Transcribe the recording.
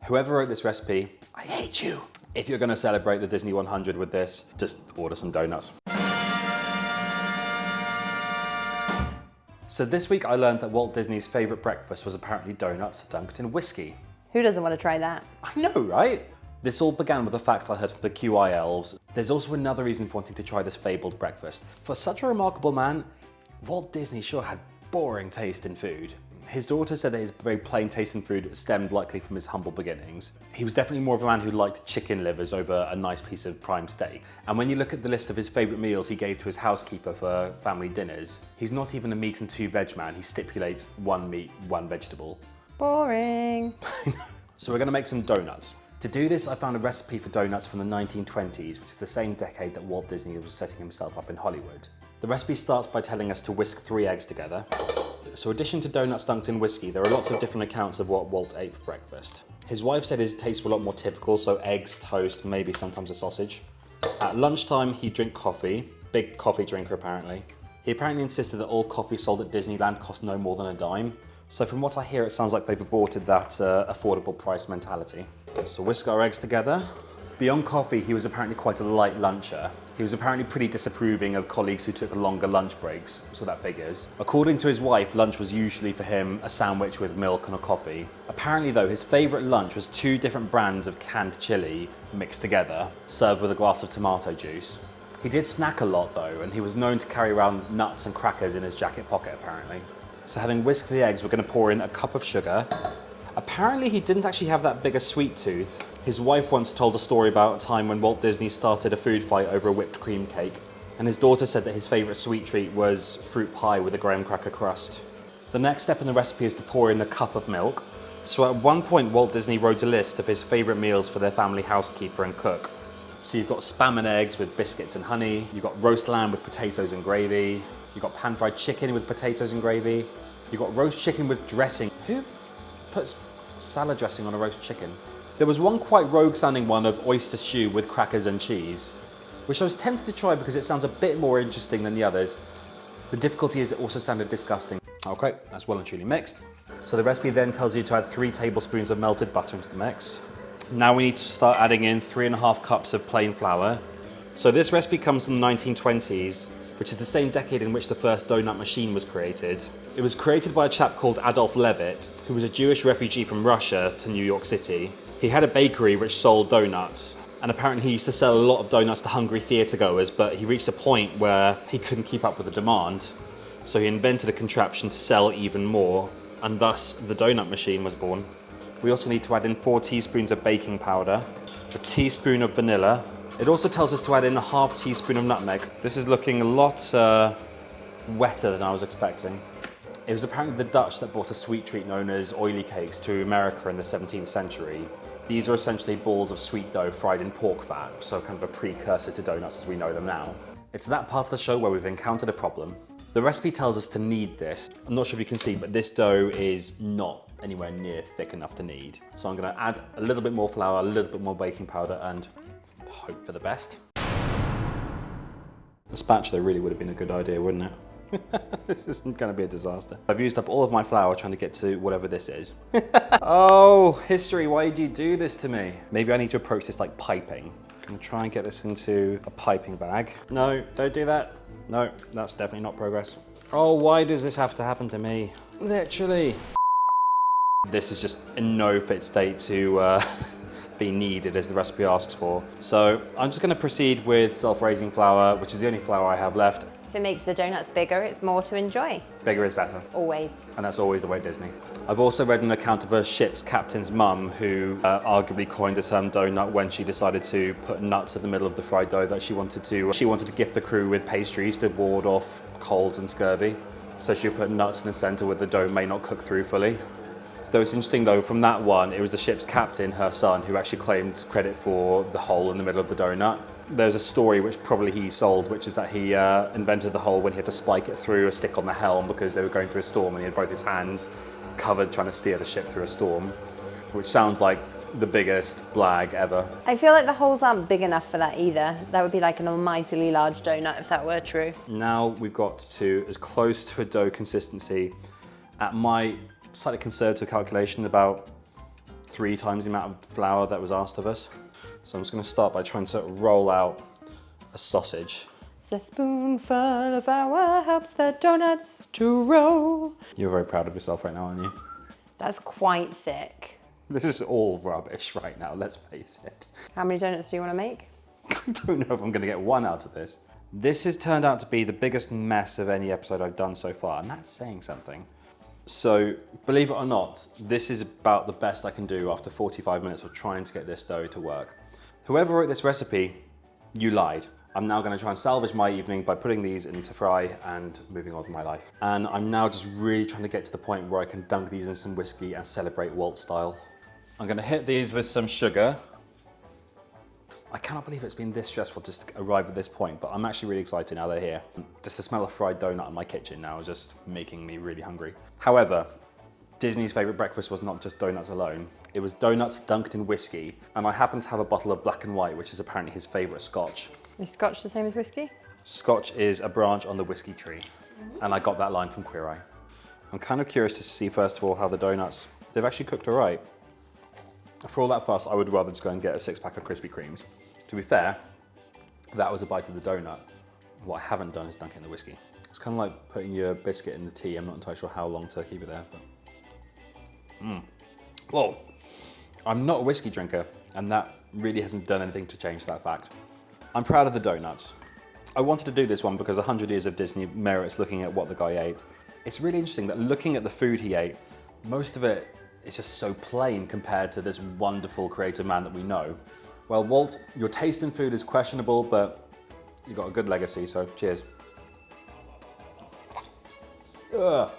Whoever wrote this recipe, I hate you. If you're gonna celebrate the Disney 100 with this, just order some donuts. So this week I learned that Walt Disney's favorite breakfast was apparently donuts dunked in whiskey. Who doesn't want to try that? I know, right? This all began with a fact I heard from the QI elves. There's also another reason for wanting to try this fabled breakfast. For such a remarkable man, Walt Disney sure had boring taste in food. His daughter said that his very plain taste in food stemmed likely from his humble beginnings. He was definitely more of a man who liked chicken livers over a nice piece of prime steak. And when you look at the list of his favourite meals he gave to his housekeeper for family dinners, he's not even a meat and two veg man. He stipulates 1 meat, 1 vegetable. Boring. So we're going to make some donuts. To do this, I found a recipe for donuts from the 1920s, which is the same decade that Walt Disney was setting himself up in Hollywood. The recipe starts by telling us to whisk 3 eggs together. So in addition to donuts dunked in whiskey, there are lots of different accounts of what Walt ate for breakfast. His wife said his tastes were a lot more typical, so eggs, toast, maybe sometimes a sausage. At lunchtime, he'd drink coffee. Big coffee drinker, apparently. He apparently insisted that all coffee sold at Disneyland cost no more than a dime. So from what I hear, it sounds like they've aborted that affordable price mentality. So whisk our eggs together. Beyond coffee, he was apparently quite a light luncher. He was apparently pretty disapproving of colleagues who took longer lunch breaks, so that figures. According to his wife, lunch was usually for him a sandwich with milk and a coffee. Apparently though, his favourite lunch was 2 different brands of canned chili mixed together, served with a glass of tomato juice. He did snack a lot though, and he was known to carry around nuts and crackers in his jacket pocket apparently. So having whisked the eggs, we're going to pour in a cup of sugar. Apparently he didn't actually have that big a sweet tooth. His wife once told a story about a time when Walt Disney started a food fight over a whipped cream cake, and his daughter said that his favourite sweet treat was fruit pie with a graham cracker crust. The next step in the recipe is to pour in a cup of milk. So at one point Walt Disney wrote a list of his favourite meals for their family housekeeper and cook. So you've got spam and eggs with biscuits and honey, you've got roast lamb with potatoes and gravy, you've got pan-fried chicken with potatoes and gravy, you've got roast chicken with dressing. Who puts salad dressing on a roast chicken? There was one quite rogue-sounding one of oyster stew with crackers and cheese, which I was tempted to try because it sounds a bit more interesting than the others. The difficulty is it also sounded disgusting. Okay, that's well and truly mixed. So the recipe then tells you to add 3 tablespoons of melted butter into the mix. Now we need to start adding in 3.5 cups of plain flour. So this recipe comes from the 1920s, which is the same decade in which the first donut machine was created. It was created by a chap called Adolf Levitt, who was a Jewish refugee from Russia to New York City. He had a bakery which sold donuts, and apparently he used to sell a lot of donuts to hungry theatre goers, but he reached a point where he couldn't keep up with the demand. So he invented a contraption to sell even more, and thus the donut machine was born. We also need to add in 4 teaspoons of baking powder, a teaspoon of vanilla. It also tells us to add in a ½ teaspoon of nutmeg. This is looking a lot wetter than I was expecting. It was apparently the Dutch that brought a sweet treat known as oily cakes to America in the 17th century. These are essentially balls of sweet dough fried in pork fat, so kind of a precursor to donuts as we know them now. It's that part of the show where we've encountered a problem. The recipe tells us to knead this. I'm not sure if you can see, but this dough is not anywhere near thick enough to knead. So I'm going to add a little bit more flour, a little bit more baking powder, and hope for the best. A spatula really would have been a good idea, wouldn't it? This isn't going to be a disaster. I've used up all of my flour trying to get to whatever this is. Oh, history, why did you do this to me? Maybe I need to approach this like piping. I'm going to try and get this into a piping bag. No, don't do that. No, that's definitely not progress. Oh, why does this have to happen to me? Literally. This is just in no fit state to be kneaded as the recipe asks for. So I'm just going to proceed with self-raising flour, which is the only flour I have left. If it makes the donuts bigger, it's more to enjoy. Bigger is better. Always. And that's always the way Disney. I've also read an account of a ship's captain's mum who arguably coined the term donut when she decided to put nuts in the middle of the fried dough that she wanted to gift the crew with pastries to ward off colds and scurvy. So she would put nuts in the center where the dough may not cook through fully. Though it's interesting though, from that one, it was the ship's captain, her son, who actually claimed credit for the hole in the middle of the donut. There's a story which probably he sold, which is that he invented the hole when he had to spike it through a stick on the helm because they were going through a storm and he had both his hands covered trying to steer the ship through a storm, which sounds like the biggest blag ever. I feel like the holes aren't big enough for that either. That would be like an almightily large donut if that were true. Now we've got to as close to a dough consistency. At my slightly conservative calculation, about 3 times the amount of flour that was asked of us. So I'm just gonna start by trying to roll out a sausage. The spoonful of flour helps the donuts to roll. You're very proud of yourself right now, aren't you? That's quite thick. This is all rubbish right now, let's face it. How many donuts do you want to make? I don't know if I'm gonna get one out of this. This has turned out to be the biggest mess of any episode I've done so far, and that's saying something. So, believe it or not, this is about the best I can do after 45 minutes of trying to get this dough to work. Whoever wrote this recipe, you lied. I'm now gonna try and salvage my evening by putting these into fry and moving on with my life. And I'm now just really trying to get to the point where I can dunk these in some whiskey and celebrate Walt style. I'm gonna hit these with some sugar. I cannot believe it's been this stressful just to arrive at this point, but I'm actually really excited now they're here. Just the smell of fried donut in my kitchen now is just making me really hungry. However, Disney's favorite breakfast was not just donuts alone. It was donuts dunked in whiskey, and I happen to have a bottle of black and white, which is apparently his favorite scotch. Is scotch the same as whiskey? Scotch is a branch on the whiskey tree, and I got that line from Queer Eye. I'm kind of curious to see, first of all, how the donuts, they've actually cooked all right. For all that fuss, I would rather just go and get a 6-pack of Krispy Kremes. To be fair, that was a bite of the donut. What I haven't done is dunk it in the whiskey. It's kind of like putting your biscuit in the tea. I'm not entirely sure how long to keep it there, but... Well, I'm not a whiskey drinker, and that really hasn't done anything to change that fact. I'm proud of the donuts. I wanted to do this one because 100 years of Disney merits looking at what the guy ate. It's really interesting that looking at the food he ate, most of it is just so plain compared to this wonderful creative man that we know. Well, Walt, your taste in food is questionable, but you got a good legacy, so cheers. Ugh.